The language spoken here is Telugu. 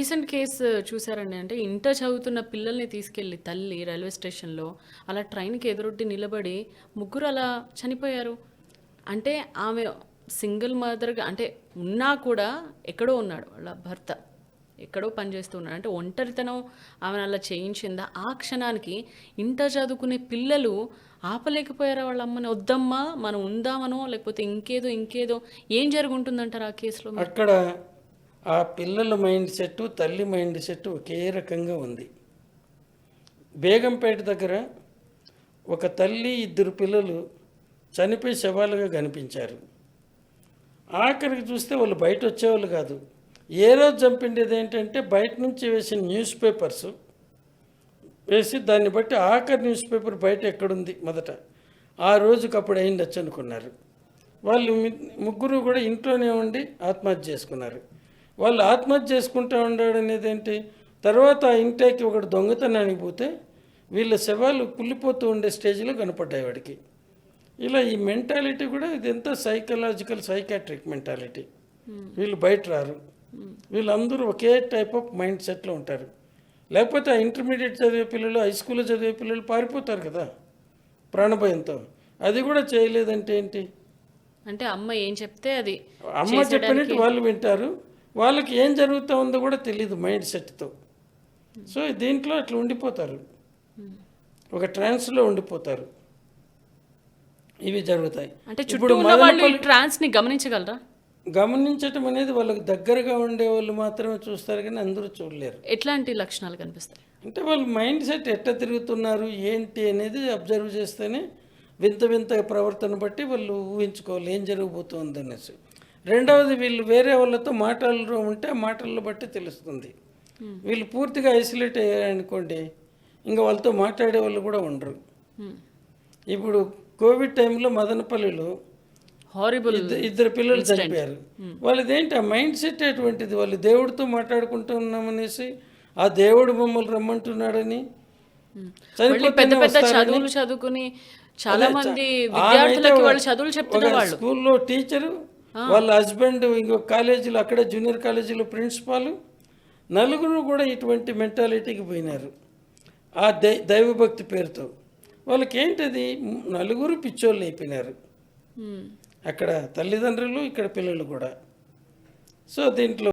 రీసెంట్ కేసు చూసారండి. అంటే ఇంటర్ చదువుతున్న పిల్లల్ని తీసుకెళ్ళి తల్లి రైల్వే స్టేషన్‌లో అలా ట్రైన్‌కి ఎదురొడ్డి నిలబడి ముగ్గురు అలా చనిపోయారు. అంటే ఆమె సింగిల్ మదర్‌గా అంటే ఉన్నా కూడా ఎక్కడో ఉన్నాడు వాళ్ళ భర్త. ఎక్కడో పనిచేస్తూ ఉన్నాడు. అంటే ఒంటరితనం ఆమెను అలా చేయించిందా? ఆ క్షణానికి ఇంటర్ చదువుకునే పిల్లలు ఆపలేకపోయారా వాళ్ళ అమ్మని? వద్దమ్మా మనం ఉందామనో లేకపోతే ఇంకేదో ఏం జరుగుంటుందంటారు ఆ కేసులో మీరు? అక్కడ ఆ పిల్లల మైండ్ సెట్, తల్లి మైండ్ సెట్ ఒకే రకంగా ఉంది. బేగంపేట దగ్గర ఒక తల్లి, ఇద్దరు పిల్లలు చనిపోయి శవాలుగా కనిపించారు. ఆఖరికి చూస్తే వాళ్ళు బయట వచ్చేవాళ్ళు కాదు. ఏ రోజు చంపిండేది ఏంటంటే బయట నుంచి వేసిన న్యూస్ పేపర్స్ వేసి దాన్ని బట్టి ఆఖరి న్యూస్ పేపర్ బయట ఎక్కడుంది మొదట ఆ రోజుకి అప్పుడు అయిండొచ్చు అనుకున్నారు. వాళ్ళు ముగ్గురు కూడా ఇంట్లోనే ఉండి ఆత్మహత్య చేసుకున్నారు. వాళ్ళు ఆత్మహత్య చేసుకుంటూ ఉండడం అనేది ఏంటి, తర్వాత ఆ ఇంటికి ఒకటి దొంగతనానికి పోతే వీళ్ళ శవాలు కుళ్ళిపోతూ ఉండే స్టేజ్లో కనపడ్డాయి వాడికి. ఇలా ఈ మెంటాలిటీ కూడా ఇదంతా సైకలాజికల్ సైకాట్రిక్ మెంటాలిటీ. వీళ్ళు బయట రారు. వీళ్ళందరూ ఒకే టైప్ ఆఫ్ మైండ్ సెట్లో ఉంటారు. లేకపోతే ఆ ఇంటర్మీడియట్ చదివే పిల్లలు, హై స్కూల్లో చదివే పిల్లలు పారిపోతారు కదా ప్రాణభయంతో. అది కూడా చేయలేదంటే ఏంటి? అంటే అమ్మ ఏం చెప్తే అది అమ్మ చెప్పినట్టు వాళ్ళు వింటారు. వాళ్ళకి ఏం జరుగుతూ ఉందో కూడా తెలియదు మైండ్ సెట్తో. సో దీంట్లో అట్లా ఉండిపోతారు, ఒక ట్రాన్స్లో ఉండిపోతారు. ఇవి జరుగుతాయి. అంటే చుట్టూ ఉన్న వాళ్ళు ఈ ట్రాన్స్ని గమనించగలరా? గమనించటం అనేది వాళ్ళకి దగ్గరగా ఉండే వాళ్ళు మాత్రమే చూస్తారు, కానీ అందరూ చూడలేరు. ఎట్లాంటి లక్షణాలు కనిపిస్తాయి? అంటే వాళ్ళు మైండ్ సెట్ ఎట్లా తిరుగుతున్నారు ఏంటి అనేది అబ్జర్వ్ చేస్తేనే వింత వింత ప్రవర్తన బట్టి వాళ్ళు ఊహించుకోవాలి ఏం జరగబోతుంది అనేసి. రెండవది, వీళ్ళు వేరే వాళ్ళతో మాటలు ఉంటే ఆ మాటలను బట్టి తెలుస్తుంది. వీళ్ళు పూర్తిగా ఐసోలేట్ అయ్యారనుకోండి, ఇంకా వాళ్ళతో మాట్లాడే వాళ్ళు కూడా ఉండరు. ఇప్పుడు కోవిడ్ టైంలో మదనపల్లిలో హారిబుల్ ఇద్దరు పిల్లలు చనిపోయారు. వాళ్ళదేంటి ఆ మైండ్ సెట్ అటువంటిది. వాళ్ళు దేవుడితో మాట్లాడుకుంటున్నామనేసి ఆ దేవుడు మమ్మల్ని రమ్మంటున్నాడని పెద్ద పెద్ద చదువులు చదువుకుని చాలా మంది విద్యార్థులకి వాళ్ళు చదువులు చెప్తున్నారు. వాళ్ళు స్కూల్లో టీచరు, వాళ్ళ హస్బెండ్ ఇంకొక కాలేజీలో అక్కడే జూనియర్ కాలేజీలో ప్రిన్సిపాల్, నలుగురు కూడా ఇటువంటి మెంటాలిటీకి పోయినారు ఆ దైవభక్తి పేరుతో. వాళ్ళకి ఏంటది, నలుగురు పిచ్చోళ్ళు అయిపోయినారు అక్కడ, తల్లిదండ్రులు, ఇక్కడ పిల్లలు కూడా. సో దీంట్లో